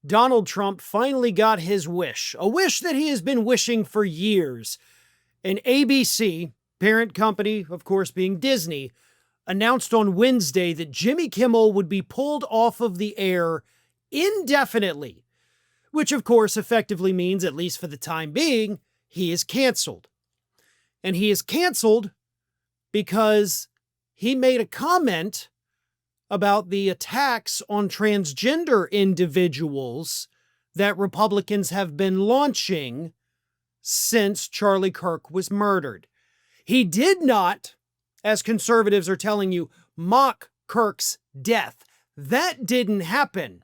Donald Trump finally got his wish, a wish that he has been wishing for years. And ABC, parent company, of course, being Disney, announced on Wednesday that Jimmy Kimmel would be pulled off of the air indefinitely, which of course effectively means, at least for the time being, he is canceled. And he is canceled because he made a comment about the attacks on transgender individuals that Republicans have been launching since Charlie Kirk was murdered. He did not, as conservatives are telling you, mock Kirk's death. That didn't happen.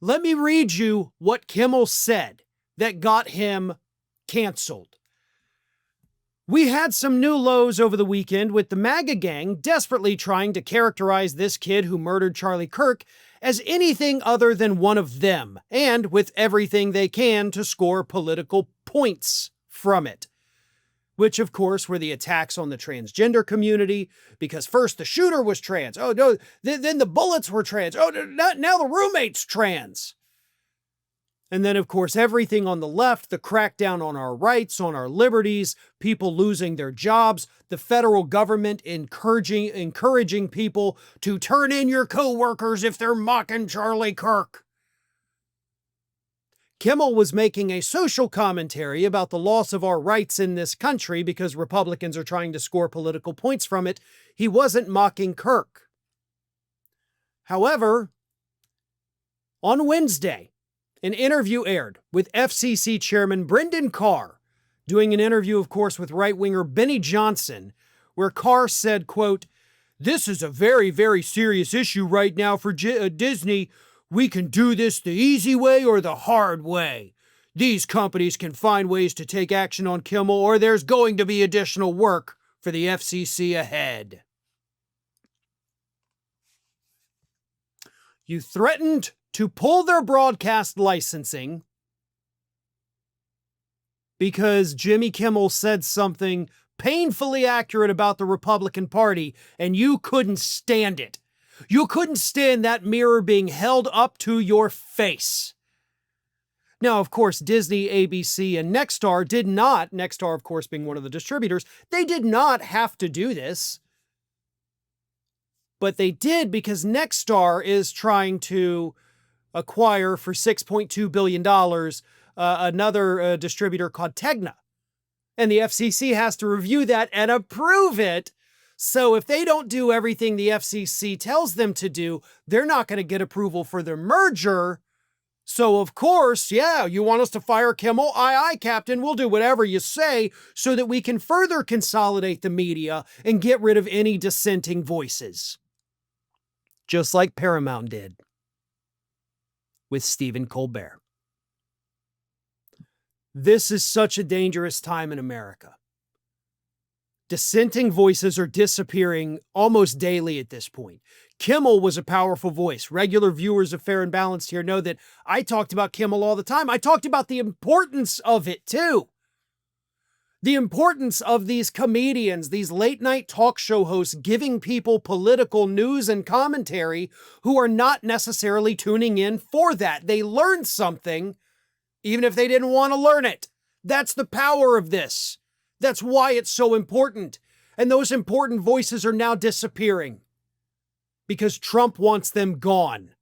Let me read you what Kimmel said that got him canceled. We had some new lows over the weekend with the MAGA gang desperately trying to characterize this kid who murdered Charlie Kirk as anything other than one of them, and with everything they can to score political points from it. Which, of course, were the attacks on the transgender community, because first the shooter was trans. Oh, no, then the bullets were trans. Oh, now the roommate's trans. And then, of course, everything on the left, the crackdown on our rights, on our liberties, people losing their jobs, the federal government encouraging people to turn in your coworkers if they're mocking Charlie Kirk. Kimmel was making a social commentary about the loss of our rights in this country because Republicans are trying to score political points from it. He wasn't mocking Kirk. However, on Wednesday, an interview aired with FCC Chairman Brendan Carr, doing an interview, of course, with right-winger Benny Johnson, where Carr said, quote, "This is a very, very serious issue right now for Disney. We can do this the easy way or the hard way. These companies can find ways to take action on Kimmel, or there's going to be additional work for the FCC ahead." You threatened to pull their broadcast licensing because Jimmy Kimmel said something painfully accurate about the Republican Party, and you couldn't stand it. You couldn't stand that mirror being held up to your face. Now, of course, Disney, ABC, and Nexstar did not, Nexstar, of course, being one of the distributors, they did not have to do this. But they did because Nexstar is trying to acquire for $6.2 billion another distributor called Tegna. And the FCC has to review that and approve it. So if they don't do everything the FCC tells them to do, they're not going to get approval for their merger. So of course, yeah, you want us to fire Kimmel? Aye, aye, Captain, we'll do whatever you say so that we can further consolidate the media and get rid of any dissenting voices. Just like Paramount did with Stephen Colbert. This is such a dangerous time in America. Dissenting voices are disappearing almost daily at this point. Kimmel was a powerful voice. Regular viewers of Fair and Balanced here know that I talked about Kimmel all the time. I talked about the importance of it too. The importance of these comedians, these late night talk show hosts giving people political news and commentary who are not necessarily tuning in for that. They learn something even if they didn't want to learn it. That's the power of this. That's why it's so important. And those important voices are now disappearing because Trump wants them gone.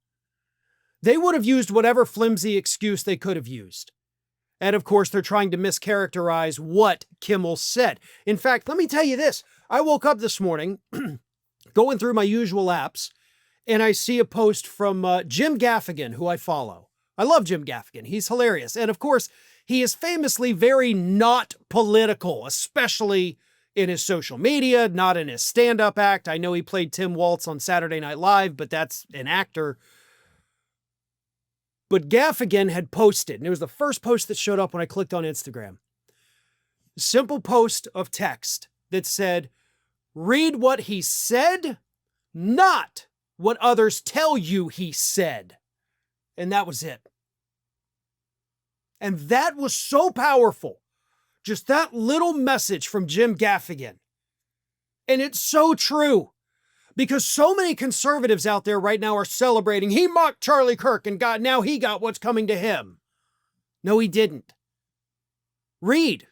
They would have used whatever flimsy excuse they could have used. And of course, they're trying to mischaracterize what Kimmel said. In fact, let me tell you this. I woke up this morning going through my usual apps, and I see a post from Jim Gaffigan, who I follow. I love Jim Gaffigan. He's hilarious. And of course, he is famously very not political, especially in his social media, not in his stand-up act. I know he played Tim Waltz on Saturday Night Live, but that's an actor. But Gaffigan had posted, and it was the first post that showed up when I clicked on Instagram. Simple post of text that said, read what he said, not what others tell you he said. And that was it. And that was so powerful. Just that little message from Jim Gaffigan. And it's so true. Because so many conservatives out there right now are celebrating, he mocked Charlie Kirk and now he got what's coming to him. No, he didn't. Read.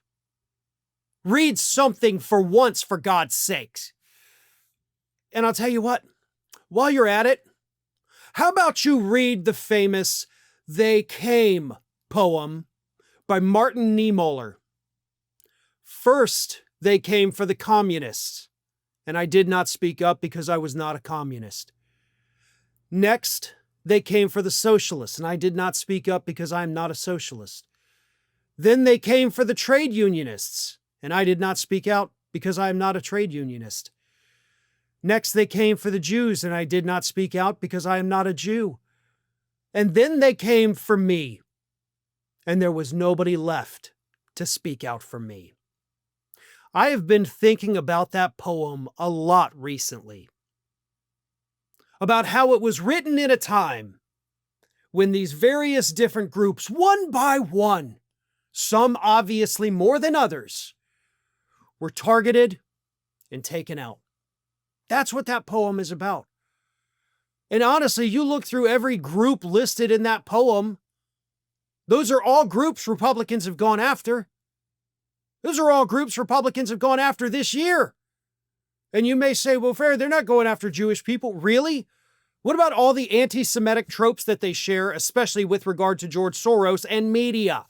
Read something for once, for God's sakes. And I'll tell you what, while you're at it, how about you read the famous They Came poem by Martin Niemöller. First, they came for the communists, and I did not speak up because I was not a communist. Next, they came for the socialists, and I did not speak up because I am not a socialist. Then they came for the trade unionists, and I did not speak out because I am not a trade unionist. Next, they came for the Jews, and I did not speak out because I am not a Jew. And then they came for me, and there was nobody left to speak out for me. I have been thinking about that poem a lot recently, about how it was written in a time when these various different groups, one by one, some obviously more than others, were targeted and taken out. That's what that poem is about. And honestly, you look through every group listed in that poem, those are all groups Republicans have gone after. Those are all groups Republicans have gone after this year. And you may say, well, Farron, they're not going after Jewish people. Really? What about all the anti-Semitic tropes that they share, especially with regard to George Soros and media?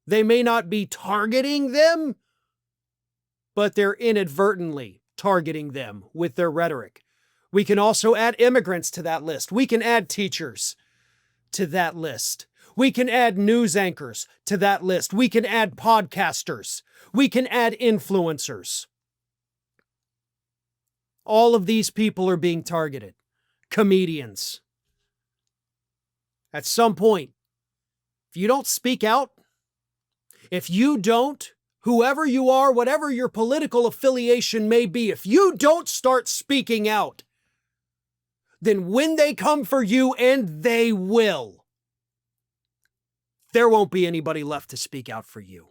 They may not be targeting them, but they're inadvertently targeting them with their rhetoric. We can also add immigrants to that list. We can add teachers to that list. We can add news anchors to that list. We can add podcasters. We can add influencers. All of these people are being targeted. Comedians. At some point, if you don't speak out, if you don't, whoever you are, whatever your political affiliation may be, if you don't start speaking out, then when they come for you, and they will, there won't be anybody left to speak out for you.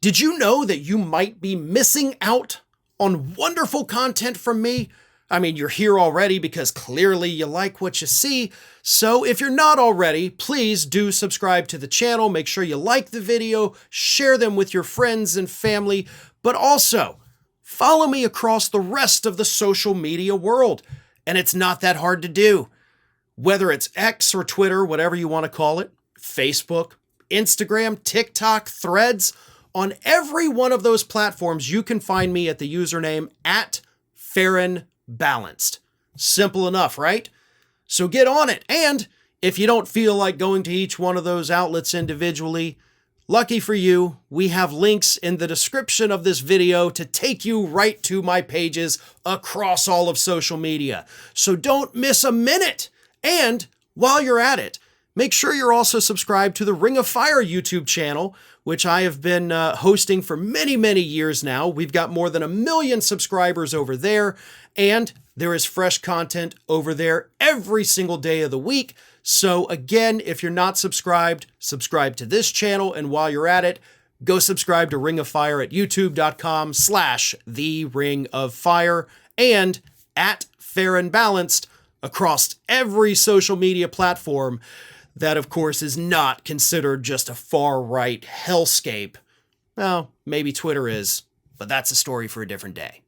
Did you know that you might be missing out on wonderful content from me? I mean, you're here already because clearly you like what you see. So if you're not already, please do subscribe to the channel. Make sure you like the video, share them with your friends and family, but also follow me across the rest of the social media world. And it's not that hard to do. Whether it's X or Twitter, whatever you want to call it, Facebook, Instagram, TikTok, Threads, on every one of those platforms, you can find me at the username @FarronBalanced. Simple enough, right? So get on it. And if you don't feel like going to each one of those outlets individually, lucky for you, we have links in the description of this video to take you right to my pages across all of social media. So don't miss a minute. And while you're at it, make sure you're also subscribed to the Ring of Fire YouTube channel, which I have been hosting for many, many years now. We've got more than 1 million subscribers over there, and there is fresh content over there every single day of the week. So again, if you're not subscribed, subscribe to this channel, and while you're at it, go subscribe to Ring of Fire at youtube.com/The Ring of Fire and @FarronBalanced across every social media platform that, of course, is not considered just a far-right hellscape. Well, maybe Twitter is, but that's a story for a different day.